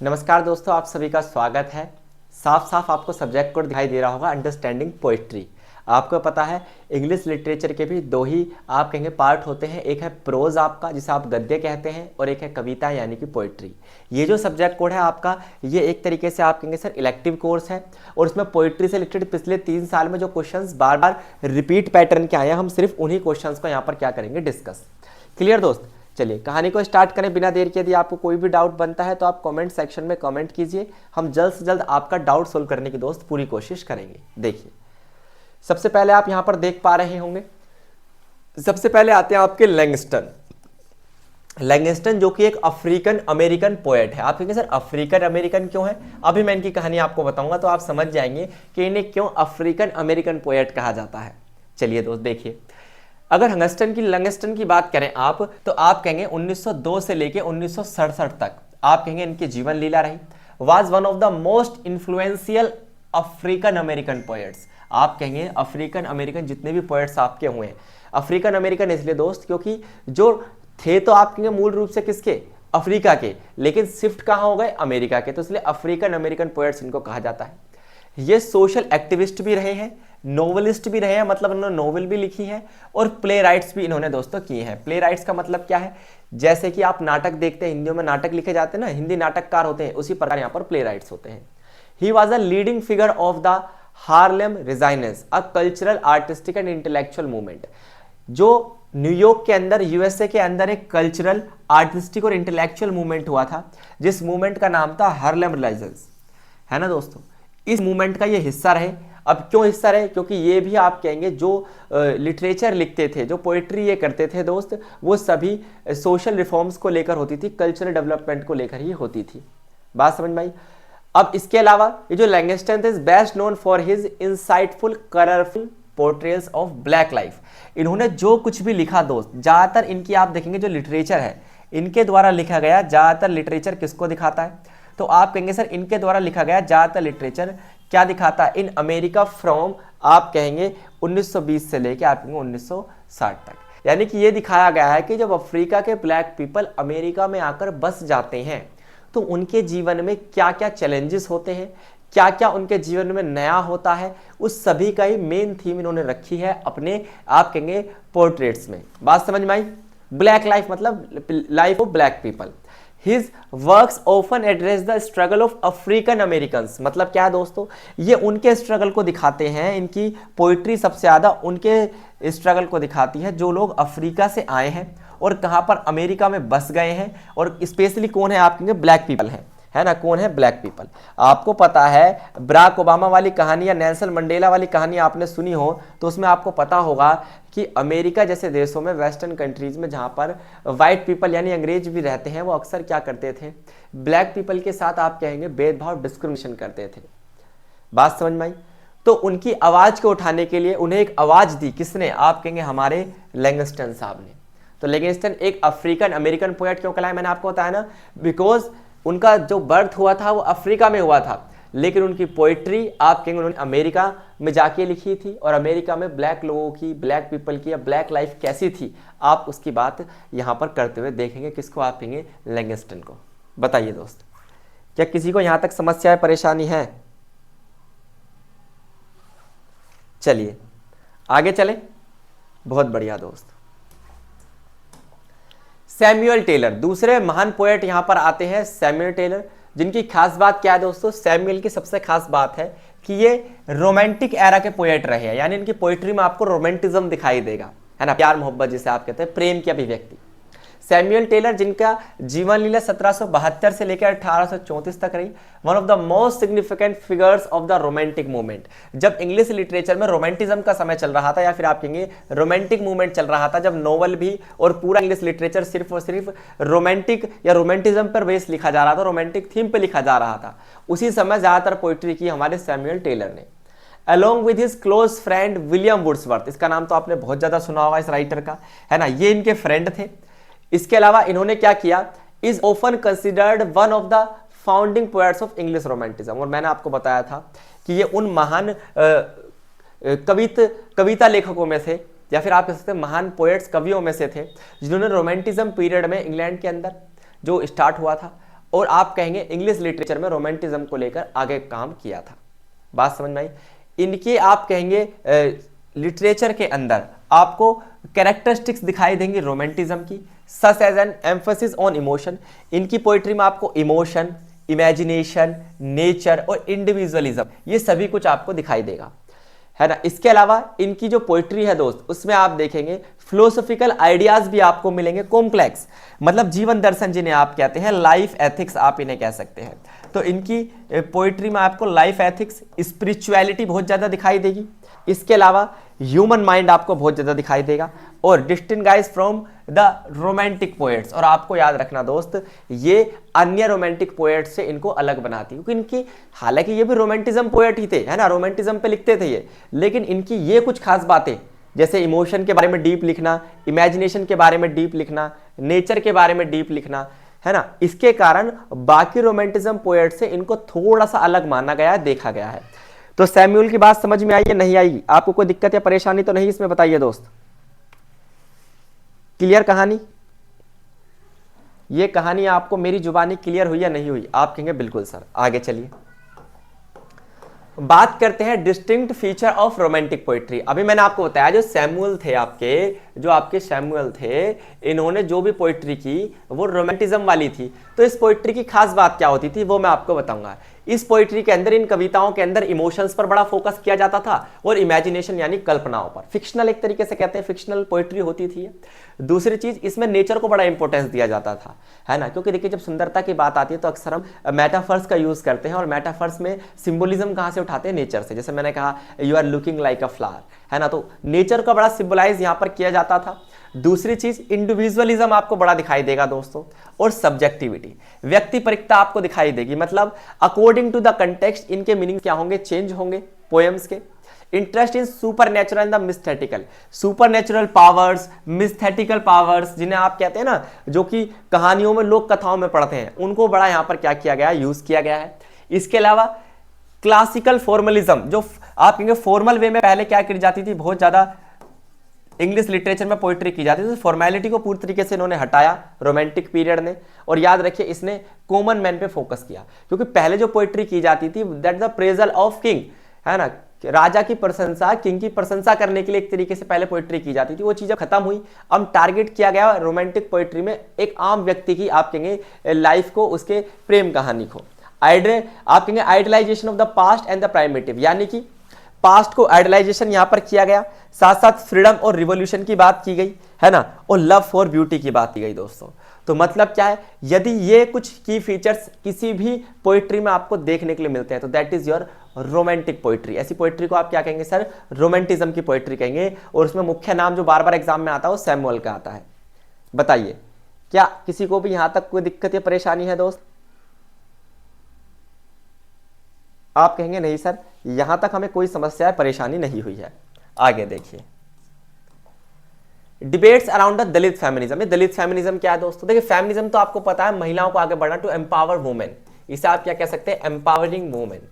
नमस्कार दोस्तों, आप सभी का स्वागत है। साफ साफ आपको सब्जेक्ट कोड दिखाई दे रहा होगा, अंडरस्टैंडिंग पोइट्री। आपको पता है इंग्लिश लिटरेचर के भी दो ही आप कहेंगे पार्ट होते हैं, एक है प्रोज आपका जिसे आप गद्य कहते हैं और एक है कविता यानी कि पोइट्री। ये जो सब्जेक्ट कोड है आपका, ये एक तरीके से आप कहेंगे सर इलेक्टिव कोर्स है और इसमें पोइट्री से रिलेटेड पिछले 3 साल में जो क्वेश्चंस बार बार रिपीट पैटर्न के आए हैं, हम सिर्फ उन्हीं क्वेश्चंस को यहाँ पर क्या करेंगे, डिस्कस। क्लियर दोस्त? चलिए कहानी को स्टार्ट करें बिना देर के। यदि आपको कोई भी डाउट बनता है तो आप कमेंट सेक्शन में कमेंट कीजिए, हम जल्द से जल्द आपका डाउट सोल्व करने की दोस्त पूरी कोशिश करेंगे। देखिए सबसे पहले आप यहां पर देख पा रहे होंगे, सबसे पहले आते हैं आपके लैंगस्टन। लैंगस्टन जो कि एक अफ्रीकन अमेरिकन पोएट है। आप कहेंगे सर अफ्रीकन अमेरिकन क्यों है? अभी मैं इनकी कहानी आपको बताऊंगा तो आप समझ जाएंगे कि इन्हें क्यों अफ्रीकन अमेरिकन पोएट कहा जाता है। चलिए दोस्त देखिए, अगर लैंगस्टन की बात करें आप तो आप कहेंगे 1902 से लेके 1967 तक आप कहेंगे इनकी जीवन लीला रही। Was one of the most influential African American poets. आप कहेंगे अफ्रीकन अमेरिकन जितने भी पोएट्स आपके हुए हैं, अफ्रीकन अमेरिकन इसलिए दोस्त क्योंकि जो थे तो आप कहेंगे मूल रूप से किसके, अफ्रीका के, लेकिन शिफ्ट कहां हो गए, अमेरिका के, तो इसलिए अफ्रीकन अमेरिकन पोएट्स इनको कहा जाता है। ये सोशल एक्टिविस्ट भी रहे हैं, नोवेलिस्ट भी रहे हैं, मतलब इन्होंने नोवेल भी लिखी है, और प्ले राइट्स भी इन्होंने दोस्तों किए हैं। प्ले राइट्स का मतलब क्या है, जैसे कि आप नाटक देखते हैं, हिंदियों में नाटक लिखे जाते हैं ना, हिंदी नाटककार होते हैं, उसी प्रकार यहाँ पर प्ले राइट्स होते हैं। He was a leading figure of the Harlem Renaissance, a cultural artistic and intellectual movement. जो न्यूयॉर्क के अंदर, यूएसए के अंदर एक कल्चरल आर्टिस्टिक और इंटेलेक्चुअल मूवमेंट हुआ था, जिस मूवमेंट का नाम था हार्लेम रिजाइनेंस, है ना दोस्तों। इस मूवमेंट का ये हिस्सा रहे। अब क्यों हिस्सा रहे? क्योंकि ये भी आप कहेंगे जो लिटरेचर लिखते थे, जो पोइट्री ये करते थे दोस्त, वो सभी सोशल रिफॉर्म्स को लेकर होती थी, कल्चरल डेवलपमेंट को लेकर ही होती थी। बात समझ में आई? अब इसके अलावा ये जो लैंगस्टन थे is best known for his insightful colourful portrayals of black life. इन्होंने जो कुछ भी लिखा दोस्त, ज्यादातर इनकी आप देखेंगे जो लिटरेचर है इनके द्वारा लिखा गया, ज्यादातर लिटरेचर किसको दिखाता है? तो आप कहेंगे सर इनके द्वारा लिखा गया ज्यादातर लिटरेचर क्या दिखाता है, इन अमेरिका फ्रॉम आप कहेंगे 1920 से लेके आप कहेंगे 1960 तक। यानी कि ये दिखाया गया है कि जब अफ्रीका के ब्लैक पीपल अमेरिका में आकर बस जाते हैं तो उनके जीवन में क्या क्या चैलेंजेस होते हैं, क्या क्या उनके जीवन में नया होता है, उस सभी का ही मेन थीम इन्होंने रखी है अपने आप कहेंगे पोर्ट्रेट्स में। बात समझ में आई? ब्लैक लाइफ मतलब life of black people. His works often address the struggle of African Americans। मतलब क्या है दोस्तों, ये उनके स्ट्रगल को दिखाते हैं, इनकी पोइट्री सबसे ज़्यादा उनके स्ट्रगल को दिखाती है जो लोग अफ्रीका से आए हैं और कहाँ पर अमेरिका में बस गए हैं, और स्पेशली कौन है आप कहेंगे, ब्लैक पीपल हैं, है ना। कौन है? Black people. आपको पता है बराक ओबामा वाली कहानी या नेल्सन मंडेला वाली कहानी आपने सुनी हो तो उसमें आपको पता होगा कि अमेरिका जैसे देशों में, वेस्टर्न कंट्रीज में जहां पर वाइट पीपल यानी अंग्रेज भी रहते हैं, वो अक्सर क्या करते थे, ब्लैक पीपल के साथ आप कहेंगे भेदभाव, डिस्क्रिमिनेशन करते थे। बात समझ में आई? तो उनकी आवाज को उठाने के लिए उन्हें एक आवाज दी किसने, आप कहेंगे हमारे लैंगस्टन साहब ने। तो लैंगस्टन एक अफ्रीकन अमेरिकन पोएट क्यों कहलाए, मैंने आपको बताया ना, बिकॉज उनका जो बर्थ हुआ था वो अफ्रीका में हुआ था, लेकिन उनकी पोइट्री आप कहेंगे उन्होंने अमेरिका में जाके लिखी थी, और अमेरिका में ब्लैक लोगों की, ब्लैक पीपल की या ब्लैक लाइफ कैसी थी, आप उसकी बात यहाँ पर करते हुए देखेंगे। किसको? आप कहेंगे लैंगस्टन को। बताइए दोस्त, क्या किसी को यहाँ तक समस्या परेशानी है? चलिए आगे चलें। बहुत बढ़िया दोस्त। सैमुअल टेलर, दूसरे महान पोएट यहां पर आते हैं, सैमुअल टेलर, जिनकी खास बात क्या है दोस्तों, सैमुअल की सबसे खास बात है कि ये रोमांटिक एरा के पोएट रहे हैं, यानी इनकी पोएट्री में आपको रोमांटिज्म दिखाई देगा, है ना, प्यार मोहब्बत जिसे आप कहते हैं, प्रेम की अभिव्यक्ति। सैमुअल टेलर जिनका जीवन लीला 1772 से लेकर 1834 तक रही, one of the most significant figures of the romantic movement. जब इंग्लिश लिटरेचर में रोमांटिज्म का समय चल रहा था, या फिर आप कहेंगे रोमांटिक मूवमेंट चल रहा था, जब नोवेल भी और पूरा इंग्लिश लिटरेचर सिर्फ और सिर्फ रोमांटिक या रोमांटिज्म पर बेस लिखा जा रहा था, रोमांटिक थीम पर लिखा जा रहा था, उसी समय ज्यादातर पोइट्री की हमारे सैमुअल टेलर ने। Along with his close friend William Wordsworth, इसका नाम तो आपने बहुत ज्यादा सुना होगा इस राइटर का, है ना, ये इनके फ्रेंड थे। इसके अलावा इन्होंने क्या किया, is often considered one of the founding poets of English romanticism. और मैंने आपको बताया था कि ये उन महान कविता लेखकों में से, या फिर आप कह सकते हैं महान पोएट्स, कवियों में से थे, जिन्होंने रोमांटिज्म पीरियड में इंग्लैंड के अंदर जो स्टार्ट हुआ था और आप कहेंगे इंग्लिश लिटरेचर में रोमांटिज्म को लेकर आगे काम किया था। बात समझ में आई। इनके आप कहेंगे लिटरेचर के अंदर आपको कैरेक्टरिस्टिक्स दिखाई देंगी रोमांटिज्म की, such as an emphasis on emotion. इनकी पोइट्री में आपको इमोशन, इमेजिनेशन, नेचर और इंडिविजुअलिज्म ये सभी कुछ आपको दिखाई देगा, है ना। इसके अलावा इनकी जो पोइट्री है दोस्त, उसमें आप देखेंगे फिलोसॉफिकल आइडियाज भी आपको मिलेंगे, कॉम्प्लेक्स, मतलब जीवन दर्शन जिन्हें आप कहते हैं, लाइफ एथिक्स आप इन्हें कह सकते हैं। तो इनकी पोइट्री में आपको लाइफ एथिक्स, स्पिरिचुअलिटी बहुत ज्यादा दिखाई देगी। इसके अलावा ह्यूमन माइंड आपको बहुत ज्यादा दिखाई देगा और distinguish from the romantic poets. और आपको याद रखना दोस्त, ये अन्य रोमांटिक पोएट्स से इनको अलग बनाती है, क्योंकि इनकी, हालांकि ये भी रोमांटिज्म पोएट ही थे, है ना, रोमांटिज्म पे लिखते थे ये, लेकिन इनकी ये कुछ खास बातें, जैसे इमोशन के बारे में डीप लिखना, इमेजिनेशन के बारे में डीप लिखना, नेचर के बारे में डीप लिखना, है ना, इसके कारण बाकी रोमांटिज्म पोएट से इनको थोड़ा सा अलग माना गया है, देखा गया है। तो सैमुअल की बात समझ में आई या नहीं आई? आपको कोई दिक्कत या परेशानी तो नहीं इसमें, बताइए दोस्त। क्लियर कहानी? ये कहानी आपको मेरी जुबानी क्लियर हुई या नहीं हुई? आप कहेंगे बिल्कुल सर। आगे चलिए, बात करते हैं distinct feature of romantic poetry. अभी मैंने आपको बताया जो सैमुअल थे आपके सैमुअल थे, इन्होंने जो भी पोइट्री की वो रोमांटिज्म वाली थी। तो इस पोइट्री की खास बात क्या होती थी वो मैं आपको बताऊंगा। इस पोइट्री के अंदर, इन कविताओं के अंदर इमोशंस पर बड़ा फोकस किया जाता था और इमेजिनेशन यानी कल्पनाओं पर, फिक्शनल एक तरीके से कहते हैं, फिक्शनल पोइट्री होती थी। दूसरी चीज, इसमें नेचर को बड़ा इंपॉर्टेंस दिया जाता था, है ना, क्योंकि देखिए जब सुंदरता की बात आती है तो अक्सर हम मेटाफर्स का यूज करते हैं और मेटाफर्स में सिंबोलिज्म कहां से उठाते हैं? नेचर से। जैसे मैंने कहा you are looking like a flower, है ना, तो नेचर का बड़ा सिंबलाइज यहां पर किया जाता था। दूसरी चीज, इंडिविजुअलिज्म आपको बड़ा दिखाई देगा दोस्तों, और सब्जेक्टिविटी, व्यक्तिपरकता आपको दिखाई देगी, मतलब अकॉर्डिंग टू द कंटेक्स्ट इनके मीनिंग क्या होंगे? चेंज होंगे पोएम्स के। Interest in supernatural and the mythical, supernatural powers, mythical powers जिन्हें आप कहते हैं ना, जो कि कहानियों में, लोक कथाओं में पढ़ते हैं, उनको बड़ा यहां पर क्या किया गया है? यूज किया गया है। इसके अलावा क्लासिकल फॉर्मलिज्म, जो आप कहेंगे फॉर्मल वे में पहले क्या की जाती थी, बहुत ज्यादा इंग्लिश लिटरेचर में पोइट्री की जाती थी, फॉर्मेलिटी को पूरी तरीके से इन्होंने हटाया रोमांटिक पीरियड ने। और याद रखिए इसने कॉमन मैन पे फोकस किया, क्योंकि पहले जो पोइट्री की जाती थी that the phrasal of king, है ना, राजा की प्रशंसा, किंग की प्रशंसा करने के लिए एक तरीके से पहले पोइट्री की जाती थी, वो चीजें खत्म हुई। अब टारगेट किया गया रोमांटिक पोइट्री में एक आम व्यक्ति की, आप कहेंगे लाइफ को, उसके प्रेम कहानी को। आप कहेंगे idealisation of the past and the primitive, यानी कि पास्ट को आइडलाइजेशन यहां पर किया गया, साथ साथ फ्रीडम और रिवॉल्यूशन की बात की गई, है ना, और लव फॉर ब्यूटी की बात की गई दोस्तों। तो मतलब क्या है, यदि ये कुछ की फीचर्स किसी भी पोइट्री में आपको देखने के लिए मिलते हैं तो that is your romantic poetry. ऐसी पोइट्री को आप क्या कहेंगे सर? रोमांटिज्म की पोइट्री कहेंगे। और उसमें मुख्य नाम जो बार बार एग्जाम में आता है वो सैमुअल का आता है। बताइए, क्या किसी को भी यहां तक कोई दिक्कत या परेशानी है दोस्त? आप कहेंगे नहीं सर, यहां तक हमें कोई समस्या या परेशानी नहीं हुई है। आगे देखिए, debates around the Dalit feminism. ये दलित फेमिनिज्म क्या है दोस्तों? देखिए फेमिनिज्म तो आपको पता है, महिलाओं को आगे बढ़ना, टू एम्पावर वुमेन, इसे आप क्या कह सकते हैं? Empowering women.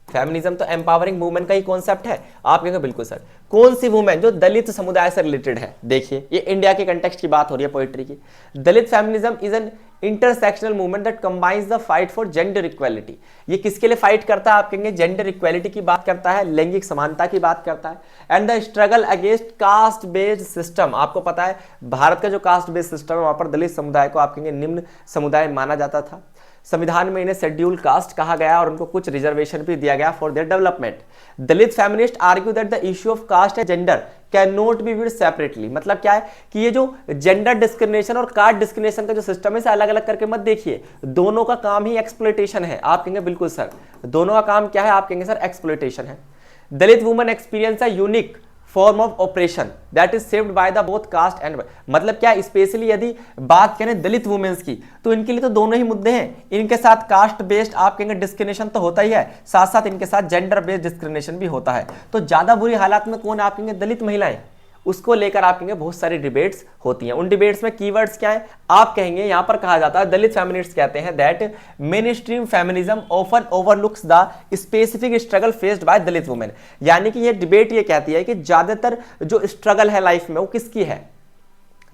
फेमिनिज्म तो एम्पावरिंग वुमेन का ही कॉन्सेप्ट है। आप कहेंगे बिल्कुल सर, कौन सी वुमेन? जो दलित समुदाय से रिलेटेड है। देखिए ये इंडिया के कंटेक्स्ट की बात हो रही है पोइट्री की। Dalit feminism is an intersectional movement that combines the fight for gender equality. ये किसके लिए फाइट करता है? आप कहेंगे जेंडर इक्वालिटी की बात करता है, लैंगिक समानता की बात करता है, and the struggle against caste based system. आपको पता है भारत का जो कास्ट बेस्ड सिस्टम है, वहां पर दलित समुदाय को आप कहेंगे निम्न समुदाय माना जाता था। संविधान में इन्हें शेड्यूल कास्ट कहा गया और उनको कुछ रिजर्वेशन भी दिया गया for their development. Dalit feminist argue that the issue of caste and gender can not be viewed separately. मतलब क्या है कि ये जो जेंडर डिस्क्रिमिनेशन और कास्ट डिस्क्रिमिनेशन का जो सिस्टम है, इसे अलग अलग करके मत देखिए, दोनों का काम ही एक्सप्लॉयटेशन है। आप कहेंगे बिल्कुल सर, दोनों का काम क्या है? आप कहेंगे सर एक्सप्लॉयटेशन है। Dalit women experience a unique form of operation that is saved by the both caste and, मतलब क्या, स्पेशली यदि बात करें दलित वुमेन्स की तो इनके लिए तो दोनों ही मुद्दे हैं। इनके साथ कास्ट बेस्ड आप कहेंगे डिस्क्रिमिनेशन तो होता ही है, साथ साथ इनके साथ जेंडर बेस्ड डिस्क्रिमिनेशन भी होता है। तो ज्यादा बुरी हालात में कौन? आप कहेंगे दलित महिलाएं। उसको लेकर आप कहेंगे बहुत सारी डिबेट्स होती हैं। उन डिबेट्स में कीवर्ड्स क्या है? आप कहेंगे यहां पर कहा जाता है, दलित फेमिनिस्ट्स कहते हैं that main stream feminism often overlooks the specific struggle faced by Dalit women. यानी कि ये डिबेट ये कहती है कि ज्यादातर जो स्ट्रगल है लाइफ में वो किसकी है?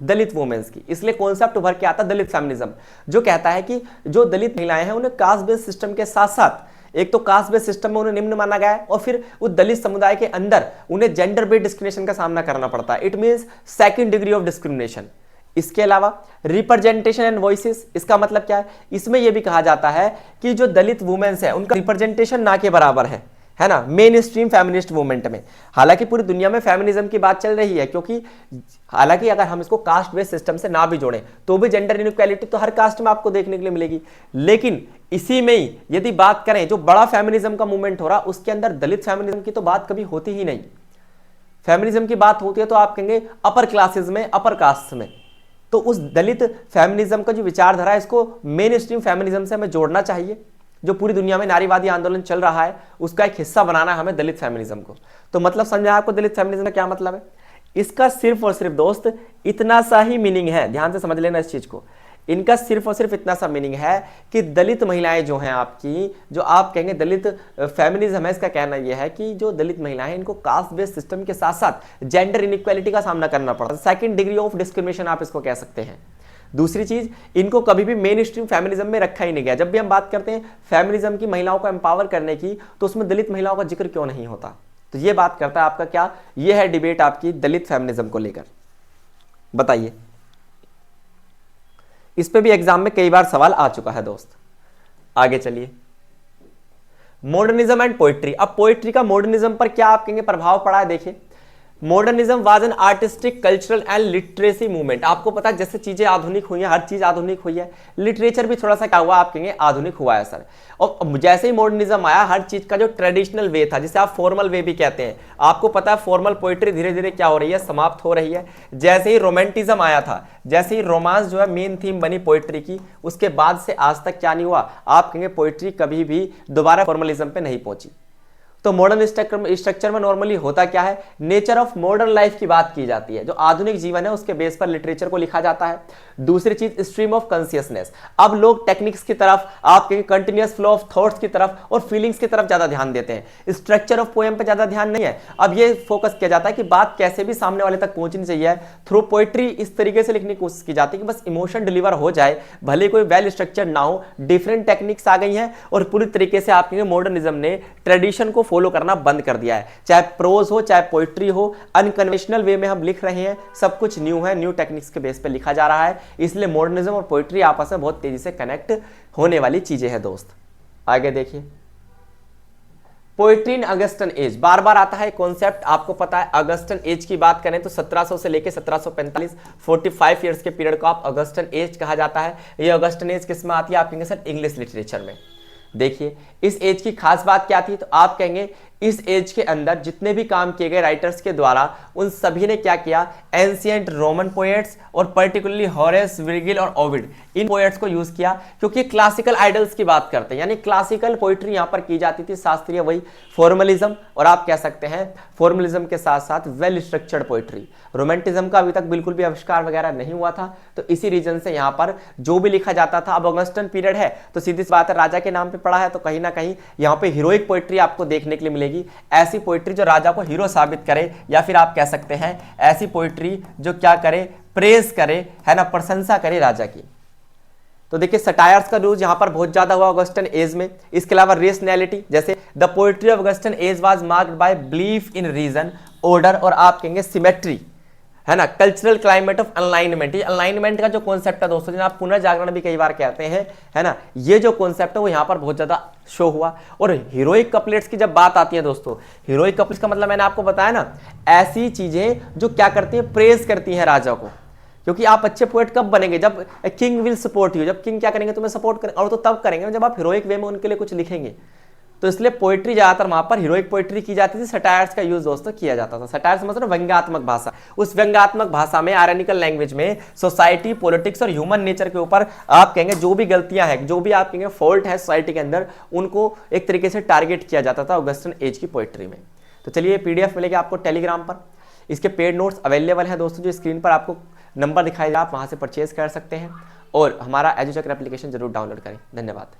दलित वुमेन्स की। इसलिए कॉन्सेप्ट उभर के आता दलित फेमिनिज्म, जो कहता है कि जो दलित महिलाएं हैं उन्हें कास्ट बेस्ड सिस्टम के साथ साथ, एक तो कास्ट बेस्ड सिस्टम में उन्हें निम्न माना गया है और फिर उस दलित समुदाय के अंदर उन्हें जेंडर बेस्ड डिस्क्रिमिनेशन का सामना करना पड़ता है। It means second degree of discrimination. इसके अलावा रिप्रेजेंटेशन एंड वॉइसेस, इसका मतलब क्या है, इसमें यह भी कहा जाता है कि जो दलित वुमेन्स है उनका रिप्रेजेंटेशन ना के बराबर है ना, मेन स्ट्रीम फेमिनिस्ट मूवमेंट में। हालांकि पूरी दुनिया में फेमिनिज्म की बात चल रही है, क्योंकि हालांकि अगर हम इसको कास्ट बेस्ड सिस्टम से ना भी जोड़ें तो भी जेंडर इनइक्वालिटी तो हर कास्ट में आपको देखने के लिए मिलेगी। लेकिन इसी में ही यदि बात करें जो बड़ा फेमिनिज्म का मूवमेंट हो रहा, उसके अंदर दलित फेमिनिज्म की तो बात कभी होती ही नहीं। फेमिनिज्म की बात होती है तो आप कहेंगे अपर क्लासेस में, अपर कास्ट में। तो उस दलित फेमिनिज्म का जो विचारधारा है इसको मेन स्ट्रीम फेमिनिज्म से हमें जोड़ना चाहिए। जो पूरी दुनिया में नारीवादी आंदोलन चल रहा है उसका एक हिस्सा बनाना है हमें दलित फेमिनिज्म को। तो मतलब समझा आपको दलित फेमिनिज्म का क्या मतलब है? इसका सिर्फ और सिर्फ दोस्त इतना सा ही मीनिंग है, ध्यान से समझ लेना इस चीज को। इनका सिर्फ और सिर्फ इतना सा मीनिंग है कि दलित महिलाएं जो हैं आपकी, जो आप कहेंगे दलित फेमिनिज्म है, इसका कहना यह है कि जो दलित महिलाएं हैं इनको कास्ट बेस्ड सिस्टम के साथ साथ जेंडर इनइक्वालिटी का सामना करना पड़ता है। सेकंड डिग्री ऑफ डिस्क्रिमिनेशन आप इसको कह सकते हैं। दूसरी चीज, इनको कभी भी मेन स्ट्रीम फेमिनिज्म में रखा ही नहीं गया। जब भी हम बात करते हैं फेमिनिज्म की, महिलाओं को एम्पावर करने की, तो उसमें दलित महिलाओं का जिक्र क्यों नहीं होता? तो ये बात करता है आपका क्या, ये है डिबेट आपकी दलित फेमिनिज्म को लेकर। बताइए, इस पे भी एग्जाम में कई बार सवाल आ चुका है दोस्त। आगे चलिए, मॉडर्निज्म एंड पोइट्री। अब पोइट्री का मॉडर्निज्म पर क्या आप कहेंगे प्रभाव पड़ा है? देखिए, modernism was an artistic, cultural and literacy movement. आपको पता है जैसे चीजें आधुनिक हुई हैं, हर चीज आधुनिक हुई है, लिटरेचर भी थोड़ा सा क्या हुआ आप कहेंगे आधुनिक हुआ है सर। और जैसे ही मॉडर्निज्म आया, हर चीज का जो ट्रेडिशनल वे था, जिसे आप फॉर्मल वे भी कहते हैं, आपको पता है फॉर्मल पोइट्री धीरे धीरे क्या हो रही है, समाप्त हो रही है। जैसे ही रोमांटिज्म आया था, जैसे ही रोमांस जो है मेन थीम बनी पोइट्री की, उसके बाद से आज तक क्या नहीं हुआ, आप कहेंगे पोइट्री कभी भी दोबारा फॉर्मलिज्म पे नहीं पहुंची। तो मॉडर्न स्ट्रक्चर में नॉर्मली होता क्या है, नेचर ऑफ मॉडर्न लाइफ की बात की जाती है, जो आधुनिक जीवन है उसके बेस पर लिटरेचर को लिखा जाता है। दूसरी चीज, स्ट्रीम ऑफ कॉन्शियसनेस। अब लोग टेक्निक्स की तरफ, आपके कंटिन्यूअस फ्लो ऑफ थॉट्स की तरफ और फीलिंग्स की तरफ ज्यादा ध्यान देते हैं। स्ट्रक्चर ऑफ पोएम पे ज्यादा ध्यान नहीं है। अब ये फोकस किया जाता है कि बात कैसे भी सामने वाले तक पहुंचनी चाहिए। थ्रू पोएट्री इस तरीके से लिखने की कोशिश की जाती है कि बस इमोशन डिलीवर हो जाए, भले कोई वेल स्ट्रक्चर ना हो। डिफरेंट टेक्निक्स आ गई हैं और पूरी तरीके से आपके मॉडर्निज्म ने ट्रेडिशन को फॉलो करना बंद कर दिया है। चाहे प्रोज हो, चाहे पोइट्री हो, अनकन्वेंशनल वे में हम लिख रहे हैं, सब कुछ न्यू है, न्यू टेक्निक्स के बेस पे लिखा जा रहा है। इसलिए मॉडर्निज्म और पोइट्री आपस में बहुत तेजी से कनेक्ट होने वाली चीजें हैं दोस्त। आगे देखिए, पोइट्री इन अगस्टन एज, बार बार आता है कॉन्सेप्ट। आपको पता है अगस्टन एज की बात करें तो 1700 से लेकर 1745, 45 ईयर्स के पीरियड को आप अगस्टन एज कहा जाता है। ये अगस्टन एज किस में आती है? आप कहेंगे सर इंग्लिश लिटरेचर में। देखिए, इस एज की खास बात क्या थी, तो आप कहेंगे इस एज के अंदर जितने भी काम किए गए राइटर्स के द्वारा, उन सभी ने क्या किया, एंशिएंट रोमन पोएट्स और पर्टिकुलरली हॉरेस, वर्जिल और ओविड, इन पोएट्स को यूज किया, क्योंकि क्लासिकल आइडल्स की बात करते हैं, यानी क्लासिकल पोइट्री यहां पर की जाती थी, शास्त्रीय, वही फॉर्मलिज्म, और आप कह सकते हैं फॉर्मलिज्म के साथ साथ वेल स्ट्रक्चर्ड पोइट्री। रोमांटिज्म का अभी तक बिल्कुल भी आविष्कार वगैरह नहीं हुआ था, तो इसी रीजन से यहां पर जो भी लिखा जाता था, अब ऑगस्टन पीरियड है तो सीधी सी बात है राजा के नाम पे पड़ा है, तो कहीं ना कहीं यहां पे हीरोइक पोइट्री आपको देखने के लिए मिलेगी। ऐसी पोइट्री जो राजा को हीरो साबित करे, या फिर आप कह सकते हैं ऐसी पोइट्री जो क्या करे, प्रेज करे, है ना, प्रशंसा करे राजा की। तो देखिए, सटायर्स का यूज यहां पर बहुत ज्यादा हुआ ऑगस्टन एज में। इसके अलावा रेशनैलिटी, जैसे the poetry of Augustan age was marked by belief in reason, order और आप कहेंगे सिमेट्री, है ना, कल्चरल क्लाइमेट ऑफ अलाइनमेंट। ये अलाइनमेंट का जो कॉन्सेप्ट है दोस्तों, जिन्हें आप पुनर्जागरण भी कई बार कहते हैं, है ना, ये जो कॉन्सेप्ट है वो यहाँ पर बहुत ज्यादा शो हुआ। और हीरोइक कपलेट्स की जब बात आती है दोस्तों, हीरोइक कपलेट्स का मतलब मैंने आपको बताया ना, ऐसी चीजें जो क्या करती है, प्रेज करती है राजा को। क्योंकि आप अच्छे पोएट कब बनेंगे, जब किंग विल सपोर्ट यू, जब किंग क्या करेंगे, तुम्हें सपोर्ट करेंगे, और तो तब करेंगे जब आप हीरोइक वे में उनके लिए कुछ लिखेंगे। तो इसलिए पोइट्री ज्यादातर वहां पर हीरोइक पोइट्री की जाती थी, सटायर्स का यूज दोस्तों किया जाता था। सटायर्स मतलब व्यंग्यात्मक भाषा, उस व्यंग्यात्मक भाषा में, आयरनिकल लैंग्वेज में सोसाइटी, पॉलिटिक्स और ह्यूमन नेचर के ऊपर आप कहेंगे जो भी गलतियां हैं, जो भी आप कहेंगे फॉल्ट है सोसाइटी के अंदर, उनको एक तरीके से टारगेट किया जाता था ऑगस्टन एज की पोइट्री में। तो चलिए, पीडीएफ मिलेगा आपको टेलीग्राम पर, इसके पेड नोट्स अवेलेबल हैं दोस्तों, जो स्क्रीन पर आपको नंबर दिखाई दे, आप वहां से परचेज कर सकते हैं, और हमारा एजुचक्र एप्लीकेशन जरूर डाउनलोड करें। धन्यवाद।